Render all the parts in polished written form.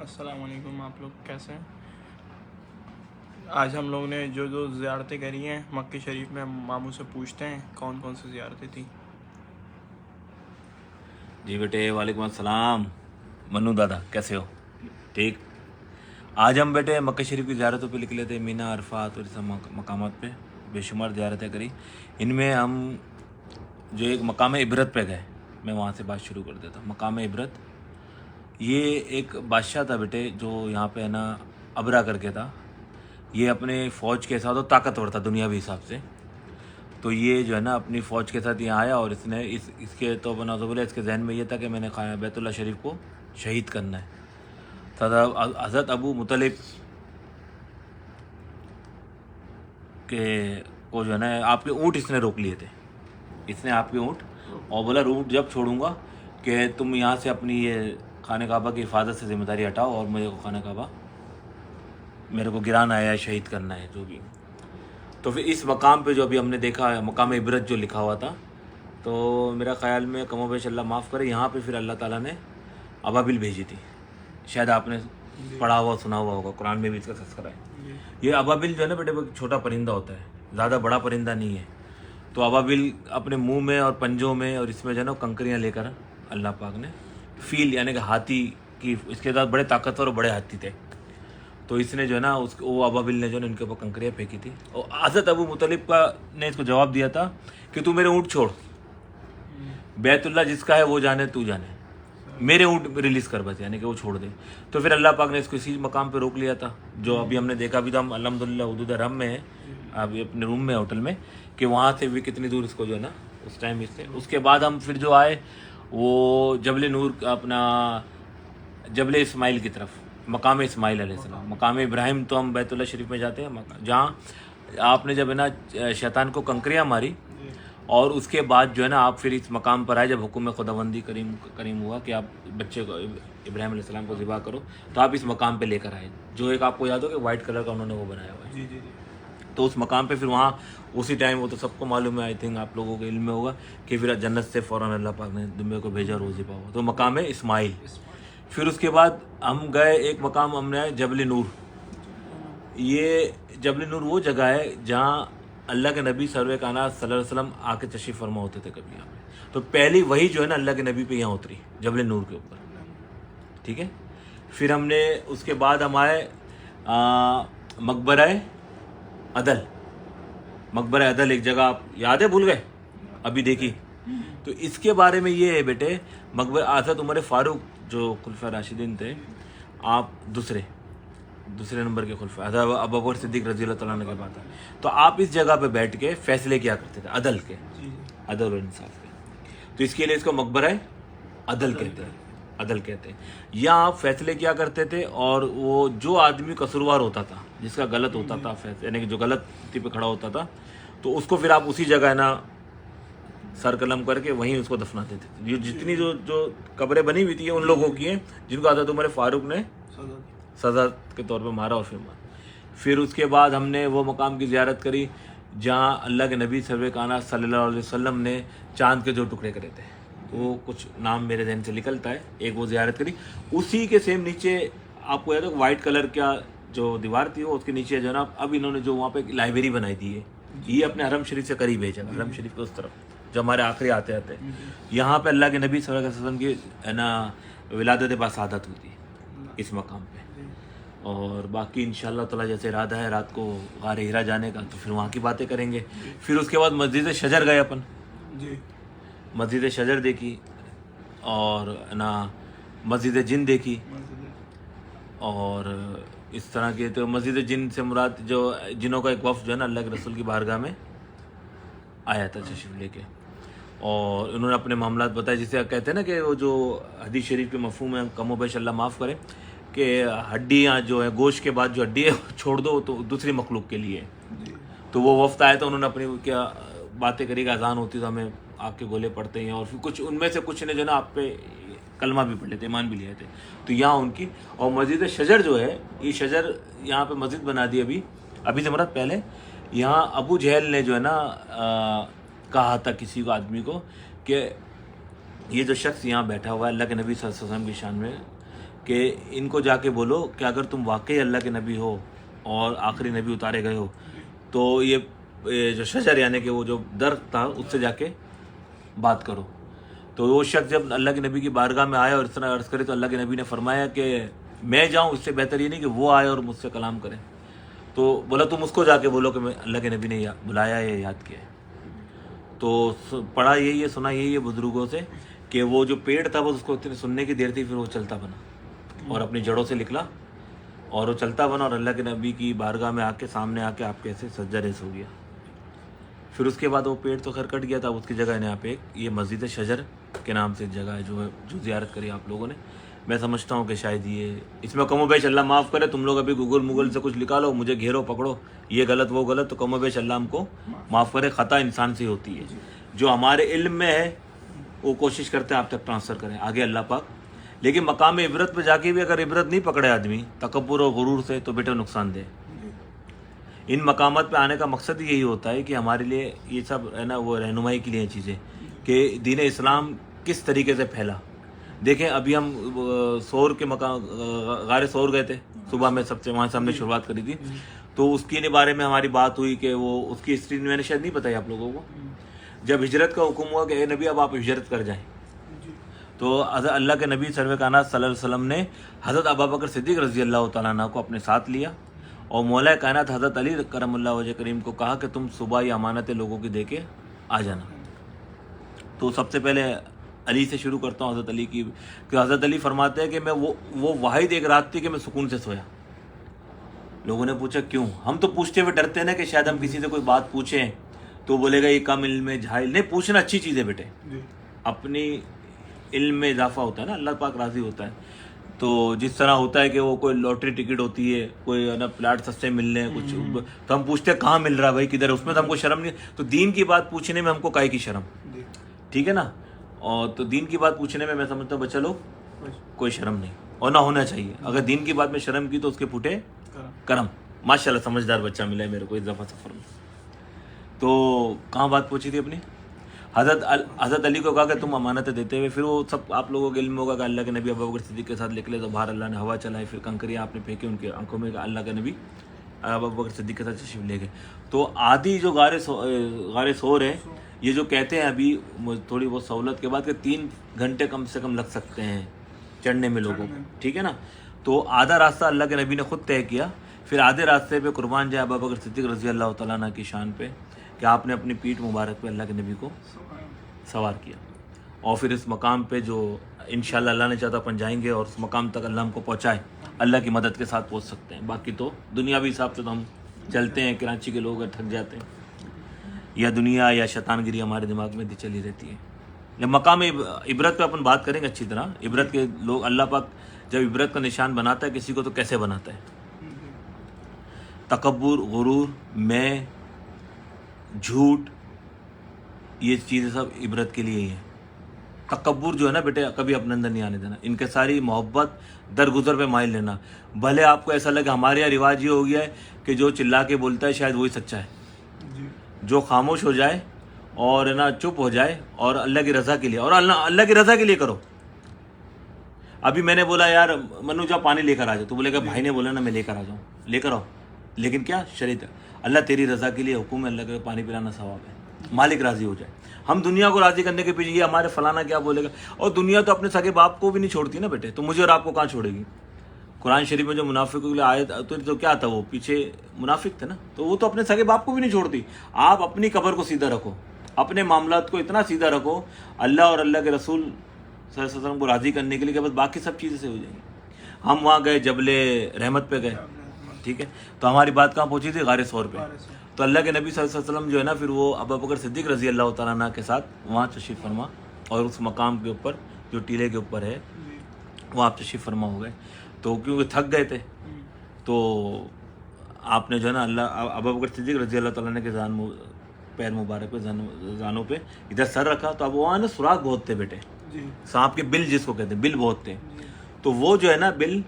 السلام علیکم، آپ لوگ کیسے ہیں؟ آج ہم لوگ نے جو زیارتیں کری ہیں مکہ شریف میں، ماموں سے پوچھتے ہیں کون کون سی زیارتیں تھیں۔ جی بیٹے، وعلیکم السلام۔ منو دادا کیسے ہو؟ ٹھیک۔ آج ہم بیٹے مکہ شریف کی زیارتوں پہ نکلے تھے، مینا، عرفات اور سب مقامات پہ بے شمار زیارتیں کری۔ ان میں ہم جو ایک مقام عبرت پہ گئے، میں وہاں سے بات شروع کر دیتا ہوں۔ مقام عبرت یہ ایک بادشاہ تھا بیٹے، جو یہاں پہ ہے نا ابرا کر کے تھا۔ یہ اپنے فوج کے ساتھ طاقتور تھا دنیاوی حساب سے، تو یہ جو ہے نا اپنی فوج کے ساتھ یہاں آیا، اور اس نے اس کے تو بنا تو بولے اس کے ذہن میں یہ تھا کہ میں نے بیت اللہ شریف کو شہید کرنا ہے۔ حضرت ابو مطلب کے کو جو ہے نا آپ کے اونٹ اس نے روک لیے تھے، اس نے آپ کے اونٹ، اور بولا اونٹ جب چھوڑوں گا کہ تم یہاں سے اپنی یہ خانہ کعبہ کی حفاظت سے ذمہ داری ہٹاؤ، اور مجھے کو خانہ کعبہ میرے کو گرانا ہے یا شہید کرنا ہے جو بھی۔ تو پھر اس مقام پہ جو ابھی ہم نے دیکھا ہے مقام عبرت جو لکھا ہوا تھا، تو میرا خیال میں کم و بیش اللہ معاف کرے، یہاں پہ پھر اللہ تعالیٰ نے ابابیل بھیجی تھی۔ شاید آپ نے پڑھا ہوا سنا ہوا ہوگا، قرآن میں بھی اس کا تذکرہ ہے۔ یہ ابابیل جو ہے نا بیٹے چھوٹا پرندہ ہوتا ہے، زیادہ بڑا پرندہ نہیں ہے۔ تو ابابیل اپنے منہ میں اور پنجوں میں اور اس میں جو ہے نا کنکریاں لے کر اللہ پاک نے فیل یعنی کہ ہاتھی کی، اس کے ساتھ بڑے طاقتور اور بڑے ہاتھی تھے، تو اس نے جو ہے نا وہ ابابیل نے جو ہے نا ان کے اوپر کنکریاں پھینکی تھی، اور حضرت ابو مطلب نے اس کو جواب دیا تھا کہ تو میرے اونٹ چھوڑ، بیت اللہ جس کا ہے وہ جانے، تو جانے، میرے اونٹ ریلیز کر بس، یعنی کہ وہ چھوڑ دے۔ تو پھر اللہ پاک نے اس کو اسی مقام پہ روک لیا تھا، جو ابھی ہم نے دیکھا۔ ابھی تو ہم الحمدللہ حدود حرم میں ہیں، ابھی اپنے روم میں ہوٹل میں، کہ وہاں سے بھی کتنی دور اس کو جو ہے نا اس ٹائم اس کے بعد ہم پھر جو آئے وہ جبل نور، اپنا جبل اسماعیل کی طرف، مقام اسماعیل علیہ السلام۔ مقام ابراہیم تو ہم بیت اللہ شریف میں جاتے ہیں، جہاں آپ نے جب ہے نا شیطان کو کنکریاں ماری، اور اس کے بعد جو ہے نا آپ پھر اس مقام پر آئے، جب حکم خداوندی کریم ہوا کہ آپ بچے کو ابراہیم علیہ السلام کو ذبح کرو، تو آپ اس مقام پہ لے کر آئے، جو ایک آپ کو یاد ہو کہ وائٹ کلر کا انہوں نے وہ بنایا ہوا ہے۔ تو اس مقام پہ پھر وہاں اسی ٹائم، وہ تو سب کو معلوم ہے، آئی تھنک آپ لوگوں کے علم میں ہوگا، کہ پھر جنت سے فوراً اللہ پاک نے دنیا کو بھیجا، روز ذبح ہوا، تو مقام ہے اسماعیل۔ پھر اس کے بعد ہم گئے ایک مقام، ہم نے آئے جبل نور۔ یہ جبل نور وہ جگہ ہے جہاں اللہ کے نبی سرور کائنات صلی اللہ علیہ وسلم آ کے تشریف فرما ہوتے تھے کبھی یہاں پہ، تو پہلی وہی جو ہے نا اللہ کے نبی پہ یہاں اتری، جبل نور کے اوپر، ٹھیک ہے۔ پھر ہم نے اس کے بعد ہم آئے مقبرہ عدل۔ مقبرہ عدل ایک جگہ، آپ یاد ہے، بھول گئے ابھی دیکھی؟ تو اس کے بارے میں یہ ہے بیٹے، مقبرہ حضرت عمر فاروق جو خلفۂ راشدین تھے، آپ دوسرے نمبر کے خلفۂ، حضرت ابوبکر صدیق رضی اللہ تعالیٰ عنہ کے بعد، تو آپ اس جگہ پہ بیٹھ کے فیصلے کیا کرتے تھے عدل کے، عدل و انصاف کے، تو اس کے لیے اس کو مقبرہ عدل کہتے ہیں، عدل کہتے ہیں۔ یہاں آپ فیصلے کیا کرتے تھے، اور وہ جو آدمی قصوروار ہوتا تھا، جس کا غلط ہوتا تھا فیصلہ، یعنی کہ جو غلطی پہ کھڑا ہوتا تھا، تو اس کو پھر آپ اسی جگہ ہے نا سر قلم کر کے وہیں اس کو دفناتے تھے۔ یہ جتنی جو قبریں بنی ہوئی تھی ان لوگوں کی ہیں جن کو حضرت عمر فاروق نے سزا کے طور پہ مارا، اور پھر اس کے بعد ہم نے وہ مقام کی زیارت کری جہاں اللہ کے نبی سرور کائنات صلی اللہ علیہ وسلم نے چاند کے جو ٹکڑے کرے تھے، وہ کچھ نام میرے ذہن سے نکلتا ہے، ایک وہ زیارت کری۔ اسی کے سیم نیچے آپ کو یاد ہے وائٹ کلر کا جو دیوار تھی، وہ اس کے نیچے جو ہے نا اب انہوں نے جو وہاں پہ لائبریری بنائی تھی ہے، یہ اپنے حرم شریف سے قریب ہے جگہ، حرم شریف کے اس طرف جو ہمارے آخری آتے یہاں پہ اللہ کے نبی صلی اللہ علیہ وسلم کی ہے نا ولادت باسعادت ہوئی تھی اس مقام پہ۔ اور باقی انشاءاللہ تعالیٰ جیسے ارادہ ہے رات کو غار ہیرا جانے کا، تو پھر وہاں کی باتیں کریں گے۔ پھر اس کے بعد مسجد شجر گئے اپن، مسجد شجر دیکھی، اور نا مسجد جن دیکھی، اور اس طرح کے، تو مسجد جن سے مراد جو جنوں کا ایک وفد جو ہے نا اللہ کے رسول کی بارگاہ میں آیا تھا تشریف لے کے، اور انہوں نے اپنے معاملات بتائے، جسے کہتے ہیں نا کہ وہ جو حدیث شریف کے مفہوم ہے، کم و بیش اللہ معاف کرے، کہ ہڈیاں جو ہے گوشت کے بعد جو ہڈی ہے چھوڑ دو تو دوسری مخلوق کے لیے۔ تو وہ وفد آیا تھا، انہوں نے اپنی کیا باتیں کری، کہ اذان ہوتی تو ہمیں آگ کے گولے پڑتے ہیں، اور پھر کچھ ان میں سے کچھ نے جو ہے نا آپ پہ کلمہ بھی پڑھ لیتے، ایمان بھی لیے تھے، تو یہاں ان کی۔ اور مسجد شجر جو ہے، یہ شجر یہاں پہ مسجد بنا دی ابھی سے مراد پہلے، یہاں ابو جہل نے جو ہے نا کہا تھا کسی کو، آدمی کو، کہ یہ جو شخص یہاں بیٹھا ہوا ہے اللہ کے نبی صلی اللہ علیہ وسلم کی شان میں، کہ ان کو جا کے بولو کہ اگر تم واقعی اللہ کے نبی ہو اور آخری نبی اتارے گئے ہو تو یہ جو شجر یعنی کہ وہ جو درخت تھا اس سے جا کے بات کرو. تو وہ شخص جب اللہ کے نبی کی بارگاہ میں آیا اور اس طرح عرض کرے تو اللہ کے نبی نے فرمایا کہ میں جاؤں، اس سے بہتر یہ نہیں کہ وہ آئے اور مجھ سے کلام کریں. تو بولا تم اس کو جا کے بولو کہ میں اللہ کے نبی نے بلایا ہے، یاد کیا ہے. تو پڑھا یہی ہے، سنا یہی ہے بزرگوں سے کہ وہ جو پیڑ تھا بس اس کو اتنی سننے کی دیر تھی، پھر وہ چلتا بنا اور اپنی جڑوں سے نکلا اور وہ چلتا بنا اور اللہ کے نبی کی بارگاہ میں آ کے سامنے آ کے آپ کے ایسے سجدہ ریز ہو گیا. پھر اس کے بعد وہ پیڑ تو خیر کٹ گیا تھا، اس کی جگہ یہاں پہ ایک یہ مسجد شجر کے نام سے جگہ ہے جو زیارت کری آپ لوگوں نے. میں سمجھتا ہوں کہ شاید یہ اس میں کم و بیش اللہ معاف کرے. تم لوگ ابھی گوگل سے کچھ نکالو، مجھے گھیرو پکڑو یہ غلط وہ غلط، تو کم و بیش اللہ ہم کو معاف کرے. خطا انسان سے ہی ہوتی ہے، جو ہمارے علم میں ہے وہ کوشش کرتے ہیں آپ تک ٹرانسفر کریں آگے اللہ پاک. لیکن مقام عبرت پہ جا کے بھی اگر عبرت نہیں پکڑے آدمی تکبر اور غرور سے تو بیٹا نقصان دہ. ان مقامات پہ آنے کا مقصد یہی ہوتا ہے کہ ہمارے لیے یہ سب ہے نا وہ رہنمائی کے لیے چیزیں کہ دین اسلام کس طریقے سے پھیلا. دیکھیں ابھی ہم سور کے مقام غار سور گئے تھے صبح میں، سب سے وہاں سے ہم نے شروعات کری تھی. تو اس کے بارے میں ہماری بات ہوئی کہ وہ اس کی ہسٹری میں نے شاید نہیں بتائی آپ لوگوں کو. جب ہجرت کا حکم ہوا کہ اے نبی اب آپ ہجرت کر جائیں، تو حضرت اللہ کے نبی سرور کائنات صلی اللہ علیہ وسلم نے حضرت ابوبکر صدیق رضی اللہ تعالیٰ عنہ کو اپنے ساتھ لیا اور مولا کائنات حضرت علی کرم اللہ وجہ کریم کو کہا کہ تم صبح یہ امانتیں لوگوں کی دے کے آ جانا. تو سب سے پہلے علی سے شروع کرتا ہوں، حضرت علی کی، کہ حضرت علی فرماتے ہیں کہ میں وہ واحد ایک رات تھی کہ میں سکون سے سویا. لوگوں نے پوچھا کیوں؟ ہم تو پوچھتے ہوئے ڈرتے ہیں نا کہ شاید ہم کسی سے کوئی بات پوچھیں تو بولے گا یہ کم علم میں جاہل. نہیں، پوچھنا اچھی چیز ہے بیٹے، اپنی علم میں اضافہ ہوتا ہے نا، اللہ پاک راضی ہوتا ہے. تو جس طرح ہوتا ہے کہ وہ کوئی لاٹری ٹکٹ ہوتی ہے، کوئی ہے نا پلاٹ سستے مل رہے ہیں کچھ، تو ہم پوچھتے ہیں کہاں مل رہا ہے بھائی کدھر ہے، اس میں تو ہم کو شرم نہیں. تو دین کی بات پوچھنے میں ہم کو کائے کی شرم، ٹھیک ہے نا. اور تو دین کی بات پوچھنے میں سمجھتا ہوں بچہ لوگ کوئی شرم نہیں اور نہ ہونا چاہیے. اگر دین کی بات میں شرم کی تو اس کے پھوٹے کرم. ماشاء اللہ سمجھدار بچہ ملا ہے میرے کو اس دفعہ سفر میں. تو کہاں بات پوچھی تھی اپنی؟ حضرت علی کو کہا کہ تم امانتیں دیتے ہوئے، پھر وہ سب آپ لوگوں کے علم ہوگا کہ اللہ کے نبی ابوبکر صدیق کے ساتھ نکلے تو باہر اللہ نے ہوا چلائی، پھر کنکریاں آپ نے پھینکے ان کے آنکھوں میں، کہ اللہ کے نبی ابوبکر صدیق کے ساتھ تشریف لے گئے. تو آدھی جو غار سور ہے، یہ جو کہتے ہیں ابھی تھوڑی بہت سہولت کے بعد کہ 3 گھنٹے کم سے کم لگ سکتے ہیں چڑھنے میں لوگوں کو، ٹھیک ہے نا. تو آدھا راستہ اللہ کے نبی نے خود طے کیا، پھر آدھے راستے پہ قربان جائے ابوبکر صدیق رضی اللہ تعالیٰ عنہ کی شان پہ کہ آپ نے اپنی پیٹھ مبارک پہ اللہ کے نبی کو سوار کیا. اور پھر اس مقام پہ جو انشاءاللہ اللہ نے چاہتا اپن جائیں گے اور اس مقام تک اللہ ہم کو پہنچائے، اللہ کی مدد کے ساتھ پہنچ سکتے ہیں. باقی تو دنیاوی حساب سے تو ہم چلتے ہیں، کراچی کے لوگ تھک جاتے ہیں، یا دنیا یا شیطان گری ہمارے دماغ میں چلی رہتی ہے. جب مقام عبرت پہ اپن بات کریں گے اچھی طرح، عبرت کے لوگ اللہ پاک جب عبرت کا نشان بناتا ہے کسی کو تو کیسے بناتا ہے؟ تکبر، غرور، میں، جھوٹ، یہ چیزیں سب عبرت کے لیے ہی ہیں. تکبر جو ہے نا بیٹے کبھی اپنے اندر نہیں آنے دینا. ان کے ساری محبت درگزر پہ مائل لینا. بھلے آپ کو ایسا لگے، ہمارے یہاں رواج یہ ہو گیا ہے کہ جو چلا کے بولتا ہے شاید وہی سچا ہے، جو خاموش ہو جائے اور نا چپ ہو جائے اور اللہ کی رضا کے لیے، اور اللہ کی رضا کے لیے کرو. ابھی میں نے بولا یار منو جا پانی لے کر آ جاؤ، تو بولے گا بھائی نے بولا نا میں لے کر آ جاؤں، لے کر آؤ. لیکن کیا شریعت اللہ تیری رضا کے لیے حکم ہے، اللہ کے پانی پلانا ثواب ہے، مالک راضی ہو جائے. ہم دنیا کو راضی کرنے کے پیچھے یہ ہمارے فلانا کیا بولے گا، اور دنیا تو اپنے سگے باپ کو بھی نہیں چھوڑتی نا بیٹے، تو مجھے اور آپ کو کہاں چھوڑے گی؟ قرآن شریف میں جو منافقوں کے لیے آیت تو کیا تھا، وہ پیچھے منافق تھے نا، تو وہ تو اپنے سگے باپ کو بھی نہیں چھوڑتی. آپ اپنی قبر کو سیدھا رکھو، اپنے معاملات کو اتنا سیدھا رکھو اللہ اور اللہ کے رسول صلی اللہ علیہ وسلم کو راضی کرنے کے لیے کہ بس باقی سب چیزیں سے ہو جائیں گی. ہم وہاں گئے جبل رحمت پہ گئے، ٹھیک ہے، تو ہماری بات کہاں پہنچی تھی؟ غار سور پہ. تو اللہ کے نبی صلی اللہ علیہ وسلم جو ہے نا پھر وہ ابوبکر صدیق رضی اللہ تعالیٰ عنہ کے ساتھ وہاں تشریف فرما، اور اس مقام کے اوپر جو ٹیلے کے اوپر ہے وہاں آپ تشریف فرما ہو گئے. تو کیونکہ تھک گئے تھے تو آپ نے جو ہے نا اللہ ابوبکر صدیق رضی اللہ تعالیٰ عنہ کے پیر مبارک پہ زانوں پہ ادھر سر رکھا. تو اب وہاں نا سوراخ بہت تھے بیٹے، سانپ کے بل جس کو کہتے ہیں، بل بہت تھے. تو وہ جو ہے نا بل،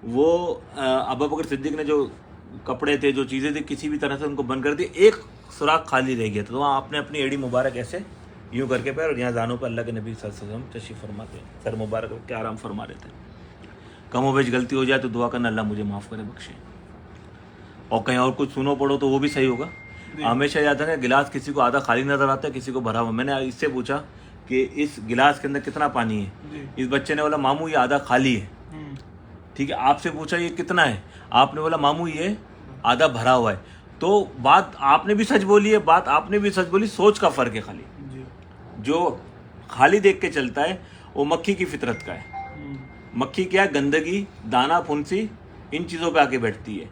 وہ ابوبکر صدیق نے جو کپڑے تھے جو چیزیں تھیں کسی بھی طرح سے ان کو بند کر دی، ایک سوراخ خالی رہ گیا تھا. تو وہاں آپ نے اپنی ایڑی مبارک ایسے یوں کر کے پیر، اور یہاں زانوں پہ اللہ کے نبی صلی اللہ علیہ وسلم تشریف فرماتے، سر مبارک کے آرام فرما رہے تھے. کم و بیش غلطی ہو جائے تو دعا کرنا اللہ مجھے معاف کرے بخشے, اور کہیں اور کچھ سنو پڑھو تو وہ بھی صحیح ہوگا. ہمیشہ یاد رکھیں گلاس کسی کو آدھا خالی نظر آتا ہے, کسی کو بھرا ہوا. میں نے اس سے پوچھا کہ اس گلاس کے اندر کتنا پانی ہے, اس بچے نے بولا ماموں یہ آدھا خالی ہے. ٹھیک ہے, آپ سے پوچھا یہ کتنا ہے, آپ نے بولا ماموں یہ آدھا بھرا ہوا ہے. تو بات آپ نے بھی سچ بولی ہے, بات آپ نے بھی سچ بولی, سوچ کا فرق ہے خالی. جو خالی دیکھ کے چلتا ہے وہ مکھی کی فطرت کا ہے. مکھی کیا ہے, گندگی, دانا, پھنسی, ان چیزوں پہ آ کے بیٹھتی ہے.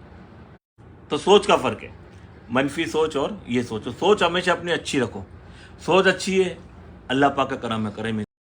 تو سوچ کا فرق ہے, منفی سوچ اور یہ سوچ. سوچ ہمیشہ اپنی اچھی رکھو, سوچ اچھی ہے اللہ پاک کا کرم ہے, کرے میں